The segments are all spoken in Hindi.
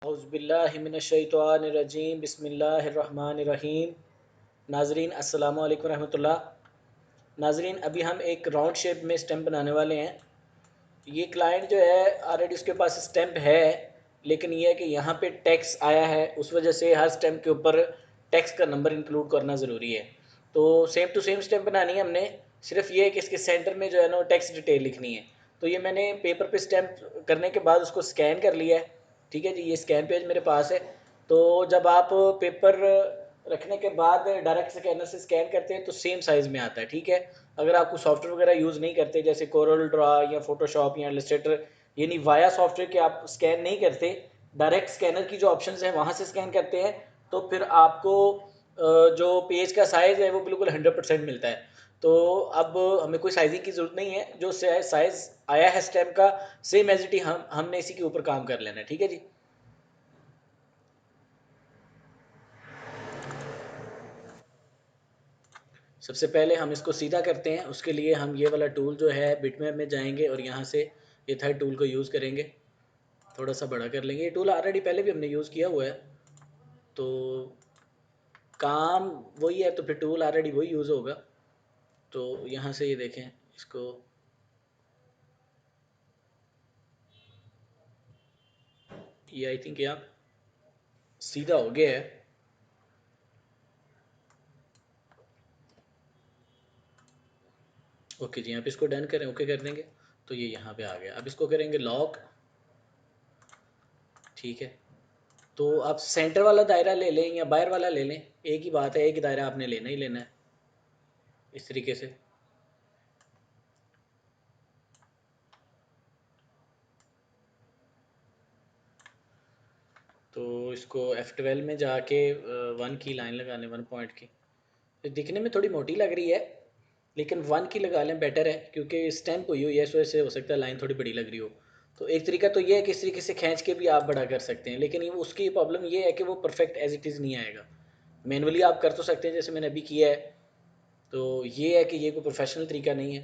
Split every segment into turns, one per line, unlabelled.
औज़ुबिल्लाहिमिनश्शैतानिर्रजीम बिस्मिल्लाहिर्रहमानिर्रहीम। नाज़रीन अस्सलामु अलैकुम रहमतुल्लाह। नाज़रीन अभी हम एक राउंड शेप में स्टैम्प बनाने वाले हैं। ये क्लाइंट जो है ऑलरेडी उसके पास स्टैम्प है, लेकिन ये है कि यहाँ पे टैक्स आया है, उस वजह से हर स्टैम्प के ऊपर टैक्स का नंबर इंक्लूड करना ज़रूरी है। तो सेम टू सेम स्टैम्प बनानी है हमने, सिर्फ ये है कि इसके सेंटर में जो है ना टैक्स डिटेल लिखनी है। तो ये मैंने पेपर पे स्टैम्प करने के बाद उसको स्कैन कर लिया है। ठीक है जी, ये स्कैन पेज मेरे पास है। तो जब आप पेपर रखने के बाद डायरेक्ट स्कैनर से स्कैन करते हैं तो सेम साइज़ में आता है। ठीक है, अगर आपको सॉफ्टवेयर वगैरह यूज़ नहीं करते जैसे कोरल ड्रा या फोटोशॉप या इलस्ट्रेटर, यानी वाया सॉफ्टवेयर के आप स्कैन नहीं करते, डायरेक्ट स्कैनर की जो ऑप्शन है वहाँ से स्कैन करते हैं, तो फिर आपको जो पेज का साइज़ है वो बिल्कुल 100% मिलता है। तो अब हमें कोई साइजिंग की ज़रूरत नहीं है, जो साइज़ आया है स्टैम्प का सेम एज इट हमने इसी के ऊपर काम कर लेना है। ठीक है जी। सबसे पहले हम इसको सीधा करते हैं, उसके लिए हम ये वाला टूल जो है बिटमैप में जाएंगे और यहाँ से ये थर्ड टूल को यूज़ करेंगे। थोड़ा सा बड़ा कर लेंगे, ये टूल ऑलरेडी पहले भी हमने यूज़ किया हुआ है, तो काम वही है, तो फिर टूल ऑलरेडी वही यूज़ होगा। तो यहाँ से ये देखें इसको, ये आई थिंक यहाँ सीधा हो गया है। ओके जी, यहाँ पे इसको डन करें, ओके कर देंगे तो ये यहाँ पे आ गया। अब इसको करेंगे लॉक। ठीक है, तो आप सेंटर वाला दायरा ले लें या बाहर वाला ले लें, एक ही बात है, एक ही दायरा आपने लेना ही लेना है इस तरीके से। तो इसको F12 में जाके 1 की लाइन लगा लें, 1 पॉइंट की। तो दिखने में थोड़ी मोटी लग रही है, लेकिन 1 की लगा लें, बेटर है, क्योंकि स्टैम्प हुई हुई है, इस वजह से हो सकता है लाइन थोड़ी बड़ी लग रही हो। तो एक तरीका तो ये है कि इस तरीके से खींच के भी आप बड़ा कर सकते हैं, लेकिन उसकी प्रॉब्लम ये है कि वो परफेक्ट एज इट इज़ नहीं आएगा। मैनुअली आप कर तो सकते हैं जैसे मैंने अभी किया है। तो ये है कि ये कोई प्रोफेशनल तरीका नहीं है।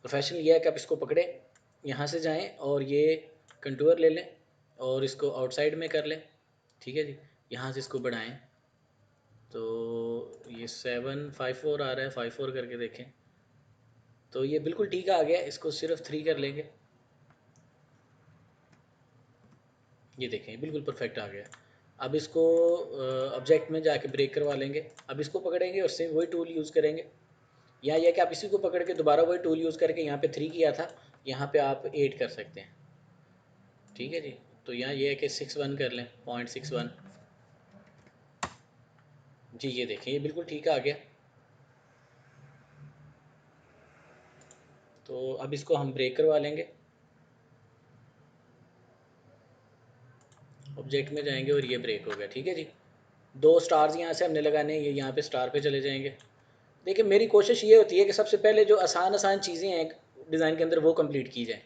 प्रोफेशनल ये है कि आप इसको पकड़ें, यहाँ से जाएं और ये कंटूर ले लें और इसको आउटसाइड में कर लें। ठीक है जी, यहाँ से इसको बढ़ाएं, तो ये 754 आ रहा है, 54 करके देखें, तो ये बिल्कुल ठीक आ गया। इसको सिर्फ 3 कर लेंगे, ये देखें बिल्कुल परफेक्ट आ गया। अब इसको ऑब्जेक्ट में जाके ब्रेक करवा लेंगे। अब इसको पकड़ेंगे और सेम वही टूल यूज़ करेंगे। या यह कि आप इसी को पकड़ के दोबारा वही टूल यूज़ करके यहाँ पे 3 किया था, यहाँ पे आप 8 कर सकते हैं। ठीक है जी, तो यहाँ ये है कि 61 कर लें, 0.61 जी, ये देखें ये बिल्कुल ठीक आ गया। तो अब इसको हम ब्रेक करवा लेंगे, ऑब्जेक्ट में जाएंगे और ये ब्रेक हो गया। ठीक है जी, 2 स्टार्स यहाँ से हमने लगाने हैं, ये यहाँ पे स्टार पे चले जाएंगे। देखिए मेरी कोशिश ये होती है कि सबसे पहले जो आसान आसान चीज़ें हैं डिज़ाइन के अंदर वो कंप्लीट की जाए,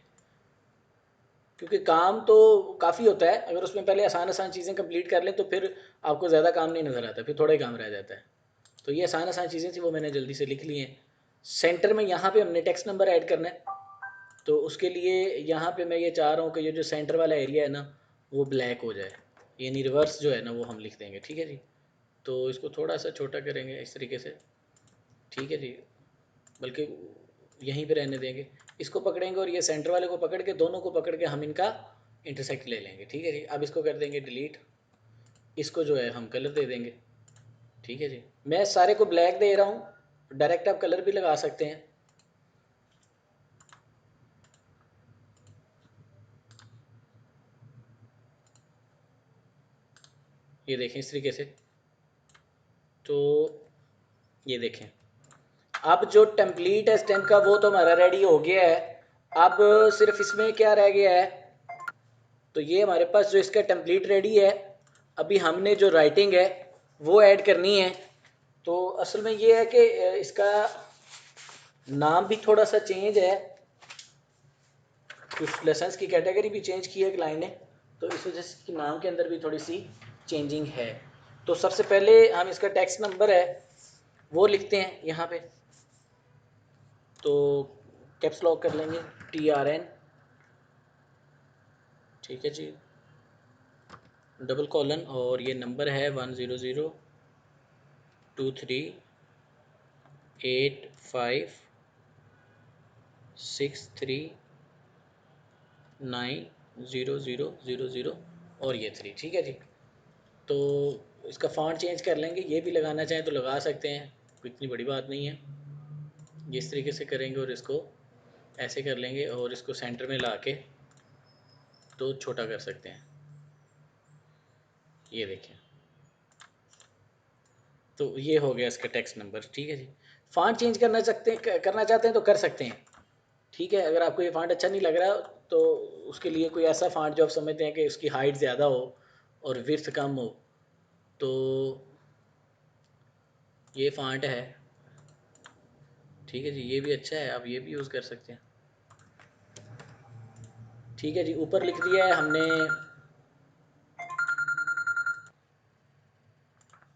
क्योंकि काम तो काफ़ी होता है, अगर उसमें पहले आसान आसान चीज़ें कंप्लीट कर लें तो फिर आपको ज़्यादा काम नहीं नज़र आता, फिर थोड़ा ही काम रह जाता है। तो ये आसान आसान चीज़ें थी, वो मैंने जल्दी से लिख ली हैं। सेंटर में यहाँ पे हमने टेक्स्ट नंबर ऐड करना है, तो उसके लिए यहाँ पे मैं ये चाह रहा हूँ कि ये जो सेंटर वाला एरिया है ना वो ब्लैक हो जाए, यानी रिवर्स जो है ना वो हम लिख देंगे। ठीक है जी, तो इसको थोड़ा सा छोटा करेंगे इस तरीके से। ठीक है जी, बल्कि यहीं पे रहने देंगे। इसको पकड़ेंगे और ये सेंटर वाले को पकड़ के, दोनों को पकड़ के हम इनका इंटरसेक्ट ले लेंगे। ठीक है जी, अब इसको कर देंगे डिलीट, इसको जो है हम कलर दे देंगे। ठीक है जी, मैं सारे को ब्लैक दे रहा हूँ, डायरेक्ट आप कलर भी लगा सकते हैं। ये देखें इस तरीके से, तो ये देखें अब जो टेम्पलेट है स्टैम्प का वो तो हमारा रेडी हो गया है। अब सिर्फ इसमें क्या रह गया है, तो ये हमारे पास जो इसका टेम्पलेट रेडी है, अभी हमने जो राइटिंग है वो ऐड करनी है। तो असल में ये है कि इसका नाम भी थोड़ा सा चेंज है, कुछ लेसन्स की कैटेगरी भी चेंज की है क्लाइंट ने, तो इस वजह से इसके नाम के अंदर भी थोड़ी सी चेंजिंग है। तो सबसे पहले हम इसका टेक्स्ट नंबर है वो लिखते हैं यहाँ पे, तो कैप्स लॉक कर लेंगे TRN। ठीक है जी, डबल कॉलन और ये नंबर है 100238563900000 और ये 3, ठीक है जी। तो इसका फ़ॉन्ट चेंज कर लेंगे, ये भी लगाना चाहें तो लगा सकते हैं, कोई इतनी बड़ी बात नहीं है। ये इस तरीके से करेंगे और इसको ऐसे कर लेंगे और इसको सेंटर में ला के तो छोटा कर सकते हैं, ये देखें। तो ये हो गया इसका टेक्स्ट नंबर, ठीक है जी। फ़ॉन्ट चेंज करना चाहते हैं तो कर सकते हैं, ठीक है। अगर आपको ये फ़ॉन्ट अच्छा नहीं लग रहा तो उसके लिए कोई ऐसा फ़ॉन्ट जो आप समझते हैं कि उसकी हाइट ज़्यादा हो और विड्थ कम हो, तो ये फ़ॉन्ट है, ठीक है जी। ये भी अच्छा है, आप ये भी यूज़ कर सकते हैं, ठीक है जी। ऊपर लिख दिया है हमने,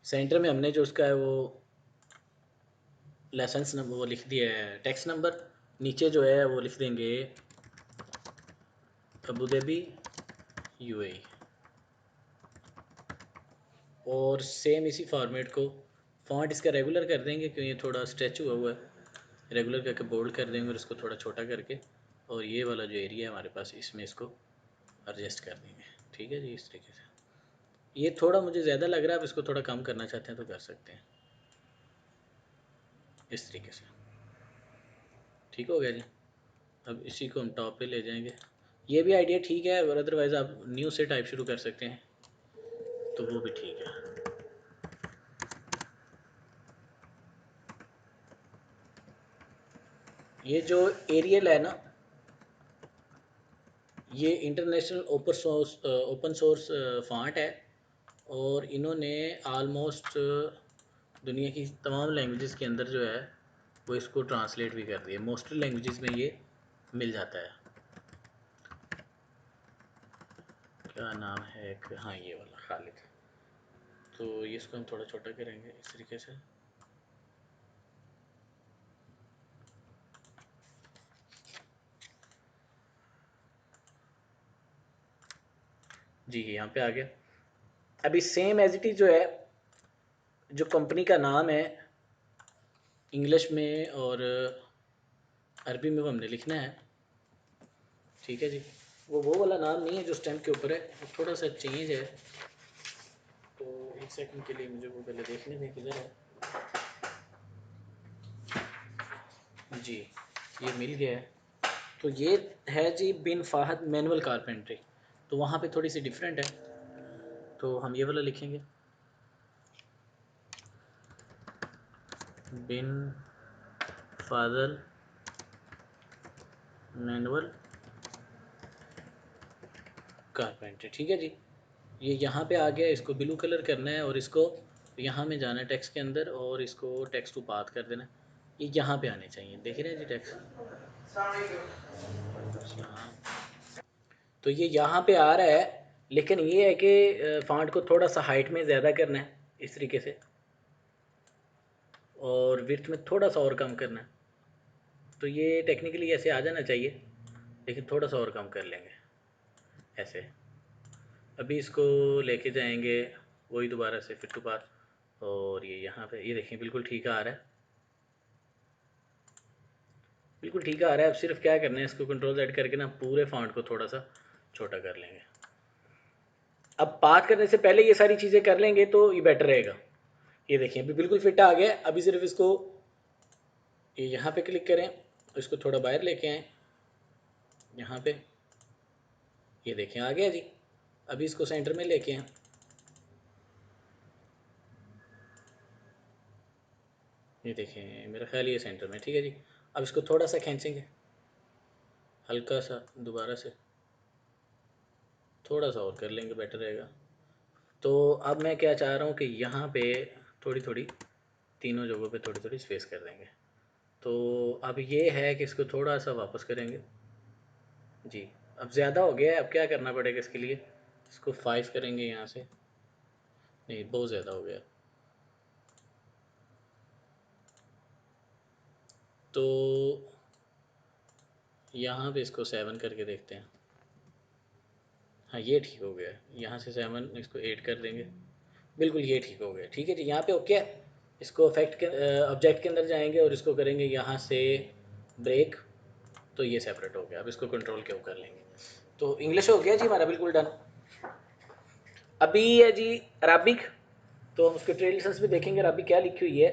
सेंटर में हमने जो उसका है वो लाइसेंस नंबर वो लिख दिया है, टैक्स नंबर। नीचे जो है वो लिख देंगे अबू धाबी यूएई, और सेम इसी फॉर्मेट को फ़ॉन्ट इसका रेगुलर कर देंगे, क्योंकि ये थोड़ा स्ट्रेच हुआ है। रेगुलर करके बोल्ड कर देंगे और इसको थोड़ा छोटा करके, और ये वाला जो एरिया है हमारे पास इसमें इसको एडजस्ट कर देंगे, ठीक है जी। इस तरीके से ये थोड़ा मुझे ज़्यादा लग रहा है, आप इसको थोड़ा कम करना चाहते हैं तो कर सकते हैं, इस तरीके से, ठीक हो गया जी। अब इसी को हम टॉप पे ले जाएंगे, ये भी आइडिया ठीक है, और अदरवाइज़ आप न्यू से टाइप शुरू कर सकते हैं तो वो भी ठीक है। ये जो एरियल है ना, ये इंटरनेशनल ओपन सोर्स फ़ॉन्ट है, और इन्होंने आलमोस्ट दुनिया की तमाम लैंग्वेजेस के अंदर जो है वो इसको ट्रांसलेट भी कर दिया, मोस्ट लैंग्वेजेस में ये मिल जाता है। क्या नाम है एक, हाँ ये वाला खालिद। तो ये इसको हम थोड़ा छोटा करेंगे इस तरीके से, जी यहाँ पे आ गया। अभी सेम एज इट इज़ जो है, जो कंपनी का नाम है इंग्लिश में और अरबी में वो हमने लिखना है, ठीक है जी। वो वाला नाम नहीं है जो स्टैम्प के ऊपर है, वो थोड़ा सा चेंज है। तो एक सेकंड के लिए मुझे वो पहले देखने दें किधर है। जी ये मिल गया है। तो ये है जी बिन फाहद मैनुअल कारपेंट्री, तो वहाँ पे थोड़ी सी डिफरेंट है, तो हम ये वाला लिखेंगे, बिन फादल मैनुअल कारपेंट्री, ठीक है जी। ये यहाँ पे आ गया, इसको ब्लू कलर करना है और इसको यहाँ में जाना है टेक्स्ट के अंदर, और इसको टेक्स्ट टू पाथ कर देना है। ये यहाँ पे आने चाहिए, देख रहे हैं जी टेक्स्ट यहाँ। तो ये यहाँ पे आ रहा है, लेकिन ये है कि फ़ॉन्ट को थोड़ा सा हाइट में ज़्यादा करना है इस तरीके से, और विड्थ में थोड़ा सा और कम करना है। तो ये टेक्निकली ऐसे आ जाना चाहिए, लेकिन थोड़ा सा और कम कर लेंगे ऐसे। अभी इसको लेके जाएंगे वही दोबारा से फिट टू पाथ, और ये यहाँ पे ये देखें बिल्कुल ठीक आ रहा है, बिल्कुल ठीक आ रहा है। अब सिर्फ क्या करना है, इसको कंट्रोल Z करके ना पूरे फॉन्ट को थोड़ा सा छोटा कर लेंगे। अब पाथ करने से पहले ये सारी चीज़ें कर लेंगे तो ये बेटर रहेगा। ये देखिए अभी बिल्कुल फिट आ गया। अभी सिर्फ इसको ये यहाँ पे क्लिक करें, इसको थोड़ा बाहर लेके आएँ यहाँ पे, ये देखें आ गया जी। अभी इसको सेंटर में लेके आएँ, ये देखें मेरा ख्याल ये सेंटर में, ठीक है जी। अब इसको थोड़ा सा खींचेंगे, हल्का सा दोबारा से थोड़ा सा और कर लेंगे, बेटर रहेगा। तो अब मैं क्या चाह रहा हूँ कि यहाँ पे थोड़ी थोड़ी तीनों जगहों पे थोड़ी थोड़ी स्पेस कर देंगे। तो अब ये है कि इसको थोड़ा सा वापस करेंगे जी। अब ज़्यादा हो गया है, अब क्या करना पड़ेगा इसके लिए, इसको 5 करेंगे यहाँ से, नहीं बहुत ज़्यादा हो गया। तो यहाँ पे इसको 7 करके देखते हैं, हाँ ये ठीक हो गया, यहाँ से 7 इसको 8 कर देंगे, बिल्कुल ये ठीक हो गया। ठीक है जी, यहाँ पे ओके है। इसको इफेक्ट के ऑब्जेक्ट के अंदर जाएंगे और इसको करेंगे यहाँ से ब्रेक, तो ये सेपरेट हो गया। अब इसको कंट्रोल क्यों कर लेंगे, तो इंग्लिश हो गया जी हमारा बिल्कुल डन। अभी है जी अराबिक, तो हम उसके ट्रेड लाइसेंस में देखेंगे अराबिक क्या लिखी हुई है।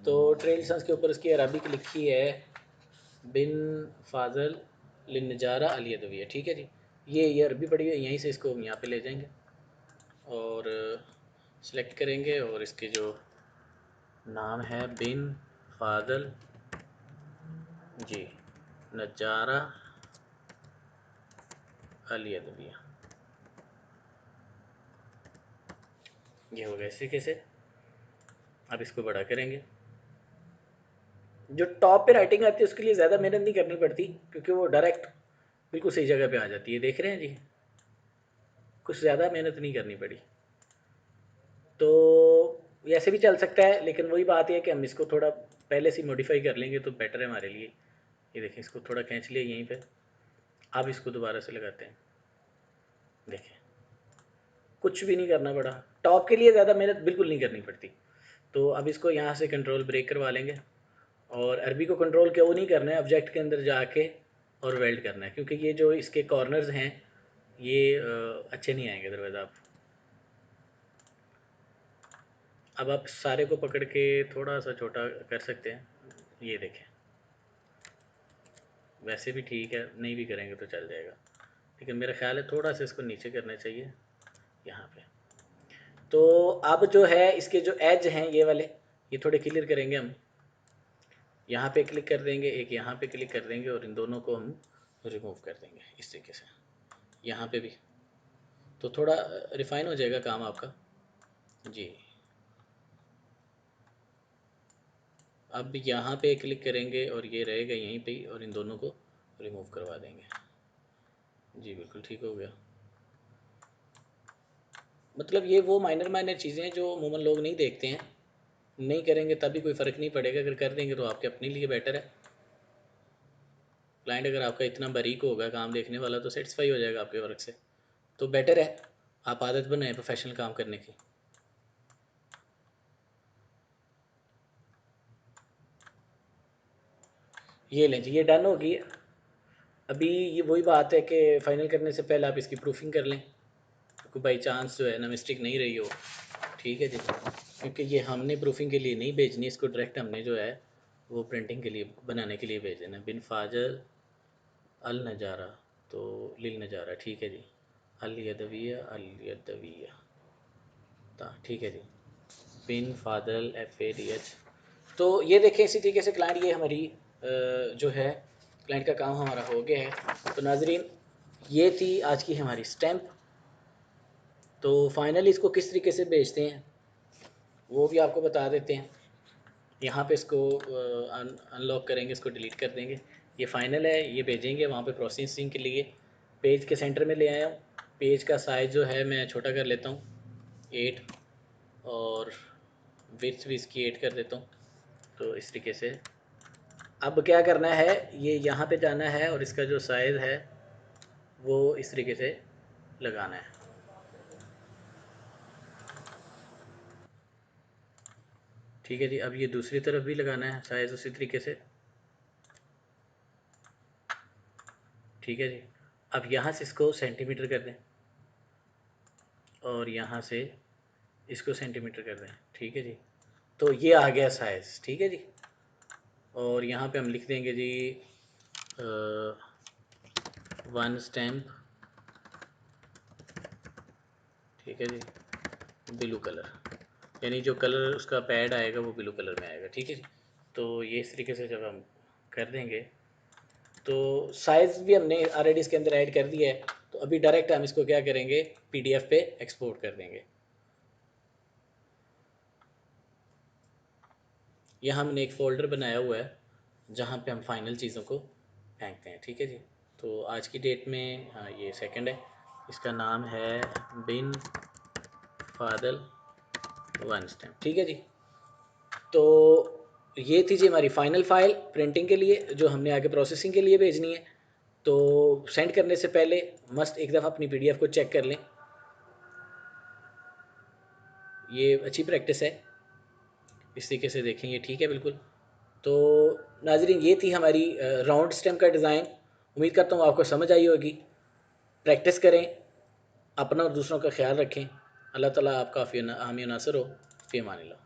तो ट्रेड लाइसेंस के ऊपर इसकी अराबिक लिखी है बिन फाजल लिन नजारा अली अदविया। ठीक है जी, ये अरबी पड़ी हुई है, यहीं से इसको हम यहाँ पे ले जाएंगे और सेलेक्ट करेंगे और इसके जो नाम है बिन फाजल जी नजारा अली अदविया, ये हो गया इस तरीके से। अब इसको बड़ा करेंगे। जो टॉप पे राइटिंग आती है उसके लिए ज़्यादा मेहनत नहीं करनी पड़ती, क्योंकि वो डायरेक्ट बिल्कुल सही जगह पे आ जाती है। देख रहे हैं जी, कुछ ज़्यादा मेहनत नहीं करनी पड़ी। तो ऐसे भी चल सकता है, लेकिन वही बात है कि हम इसको थोड़ा पहले से मॉडिफाई कर लेंगे तो बेटर है हमारे लिए। ये देखें, इसको थोड़ा खींच लिया यहीं पे। अब इसको दोबारा से लगाते हैं। देखें, कुछ भी नहीं करना पड़ा। टॉप के लिए ज़्यादा मेहनत बिल्कुल नहीं करनी पड़ती। तो अब इसको यहाँ से कंट्रोल ब्रेक करवा लेंगे और अरबी को कंट्रोल क्यों नहीं करना है, ऑब्जेक्ट के अंदर जाके और वेल्ड करना है, क्योंकि ये जो इसके कॉर्नर्स हैं ये अच्छे नहीं आएंगे दरवाज़ा। अब आप सारे को पकड़ के थोड़ा सा छोटा कर सकते हैं। ये देखें, वैसे भी ठीक है, नहीं भी करेंगे तो चल जाएगा, लेकिन मेरा ख्याल है थोड़ा सा इसको नीचे करना चाहिए यहाँ पे। तो अब जो है इसके जो एज हैं ये वाले, ये थोड़े क्लियर करेंगे हम। यहाँ पे क्लिक कर देंगे, एक यहाँ पे क्लिक कर देंगे और इन दोनों को हम रिमूव कर देंगे इस तरीके से। यहाँ पे भी तो थोड़ा रिफाइन हो जाएगा काम आपका जी। अब यहाँ पे क्लिक करेंगे और ये रहेगा यहीं पे ही, और इन दोनों को रिमूव करवा देंगे जी। बिल्कुल ठीक हो गया। मतलब ये वो माइनर माइनर चीज़ें हैं जो अमूमन लोग नहीं देखते हैं। नहीं करेंगे तभी कोई फ़र्क नहीं पड़ेगा, अगर कर देंगे तो आपके अपने लिए बेटर है। क्लाइंट अगर आपका इतना बारीक होगा काम देखने वाला तो सेटिस्फाई हो जाएगा आपके वर्क से, तो बेटर है आप आदत बनाएं प्रोफेशनल काम करने की। ये लें जी, ये डन होगी। अभी ये वही बात है कि फ़ाइनल करने से पहले आप इसकी प्रूफिंग कर लें, क्योंकि बाई चांस जो है ना मिस्टेक नहीं रही हो। ठीक है जी, क्योंकि ये हमने प्रूफिंग के लिए नहीं भेजनी, इसको डायरेक्ट हमने जो है वो प्रिंटिंग के लिए बनाने के लिए भेज देना। बिन फाजल अल नज़ारा, तो लिल नज़ारा। ठीक है जी, अल यदविया अल यदविया ठीक है जी, बिन फादल FADH। तो ये देखें इसी तरीके से क्लाइंट, ये हमारी जो है क्लाइंट का काम हमारा हो गया है। तो नाजरीन, ये थी आज की हमारी स्टैम्प। तो फाइनली इसको किस तरीके से भेजते हैं वो भी आपको बता देते हैं। यहाँ पे इसको अनलॉक करेंगे, इसको डिलीट कर देंगे। ये फ़ाइनल है, ये भेजेंगे वहाँ पे प्रोसेसिंग के लिए। पेज के सेंटर में ले आया हूँ। पेज का साइज़ जो है मैं छोटा कर लेता हूँ 8, और विड्थ भी इसकी 8 कर देता हूँ। तो इस तरीके से अब क्या करना है, ये यहाँ पे जाना है और इसका जो साइज़ है वो इस तरीके से लगाना है। ठीक है जी, अब ये दूसरी तरफ भी लगाना है साइज़ उसी तरीके से। ठीक है जी, अब यहाँ से इसको सेंटीमीटर कर दें और यहाँ से इसको सेंटीमीटर कर दें। ठीक है जी, तो ये आ गया साइज़। ठीक है जी, और यहाँ पे हम लिख देंगे जी 1 स्टैम्प। ठीक है जी, ब्लू कलर, यानी जो कलर उसका पैड आएगा वो ब्लू कलर में आएगा। ठीक है जी, तो ये इस तरीके से जब हम कर देंगे तो साइज़ भी हमने ऑलरेडी इसके अंदर ऐड कर दिया है। तो अभी डायरेक्ट हम इसको क्या करेंगे, PDF पे एक्सपोर्ट कर देंगे। यहाँ हमने एक फ़ोल्डर बनाया हुआ है जहाँ पे हम फाइनल चीज़ों को फेंकते हैं। ठीक है जी, तो आज की डेट में हाँ ये सेकंड है, इसका नाम है बिन फादल 1 स्टैम्प। ठीक है जी, तो ये थी जी हमारी फ़ाइनल फ़ाइल प्रिंटिंग के लिए, जो हमने आगे प्रोसेसिंग के लिए भेजनी है। तो सेंड करने से पहले मस्ट एक दफ़ा अपनी PDF को चेक कर लें। ये अच्छी प्रैक्टिस है, इस तरीके से देखें, ये ठीक है बिल्कुल। तो नाज़रीन, ये थी हमारी राउंड स्टेम का डिज़ाइन। उम्मीद करता हूँ आपको समझ आई होगी। प्रैक्टिस करें, अपना और दूसरों का ख्याल रखें। अल्लाह ताला आपका हामी नासर हो। फ़ी अमानिल्लाह।